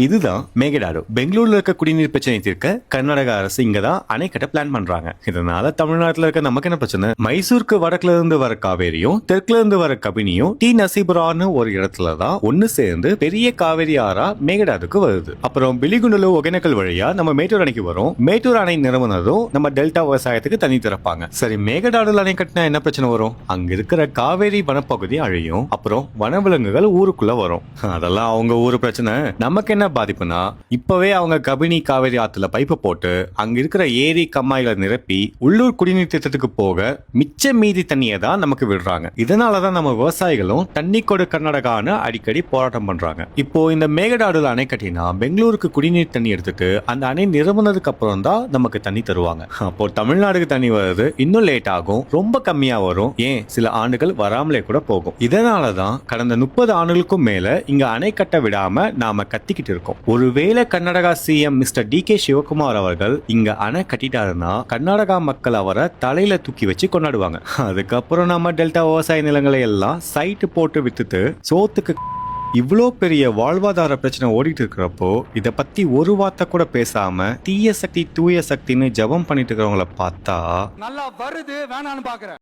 இதுதான் மேகடாடு. பெங்களூர்ல இருக்க குடிநீர் பிரச்சனை தீர்க்க கர்நாடக அரசு இங்கதான் அணை கட்ட பிளான் பண்றாங்க. இதனால தமிழ்நாட்டுல இருக்க நமக்கு என்ன பிரச்சனை? மைசூருக்கு வடக்குல இருந்து வர காவேரியும் தெற்குல இருந்து வர கபினியும் டி நசீபுரான்னு ஒரு இடத்துலதான் ஒண்ணு சேர்ந்து பெரிய காவேரி ஆறா மேகடாடுக்கு வருது. அப்புறம் பிலிகுண்டலு ஒகேனக்கல் வழியா நம்ம மேட்டூர் அணைக்கு வரும். மேட்டூர் அணை நிறுவனதும் நம்ம டெல்டா விவசாயத்துக்கு தண்ணி திறப்பாங்க. சரி, மேகடாடுல அணை கட்டினா என்ன பிரச்சனை வரும்? அங்க இருக்கிற காவேரி வனப்பகுதி அழியும். அப்புறம் வனவிலங்குகள் ஊருக்குள்ள வரும். அதெல்லாம் அவங்க ஊரு பிரச்சனை. நமக்கு என்ன பாதிப்புனா, இப்பவே அவங்க கபினி காவேரி ஆத்துல பைப்பை போட்டு அங்க இருக்கிற ஏரி கம்மாயில நிரப்பி உள்ளூர் குடிநீர் திட்டத்துக்கு போக மிச்ச மீதி தண்ணியை தான் நமக்கு விடுறாங்க. இதனாலதான் நம்ம விவசாயிகளும் தண்ணி கொடு கர்நாடகான்னு அடிக்கடி போராட்டம் பண்றாங்க. இப்போ இந்த மேகடாடுல அணை கட்டினா பெங்களூருக்கு குடிநீர் தண்ணி எடுத்துட்டு அந்த அணை நிரம்பினதுக்கு அப்புறம் தான் நமக்கு தண்ணி தருவாங்க. அப்போ தமிழ்நாடுக்கு தண்ணி வருது இன்னும் லேட் ஆகும், ரொம்ப கம்மியா வரும், ஏன் சில ஆண்டுகள் வராமலே கூட போகும். இதனாலதான் கடந்த 30 ஆண்டுகளுக்கும் மேல இங்க அணை கட்ட விடாம நாம கத்திக்கிட்டு இருக்கோம். ஒருவேளை Karnataka CM mister DK. Sivakumar அவர்கள் இங்க அணை கட்டிட்டாருன்னா கர்நாடகா மக்கள் அவரை தலையில தூக்கி வச்சு கொண்டாடுவாங்க. அதுக்கப்புறம் நம்ம டெல்டா விவசாய நிலங்களை எல்லாம் சைட்டு போட்டு வித்துட்டு சோத்துக்கு இவ்வளோ பெரிய வாழ்வாதார பிரச்சனை ஓடிட்டு இருக்கிறப்போ இதை பத்தி ஒரு வார்த்தை கூட பேசாம தீய சக்தி தூய சக்தின்னு ஜபம் பண்ணிட்டு இருக்கிறவங்கள பார்த்தா நல்லா வருது வேணான்னு பாக்குறேன்.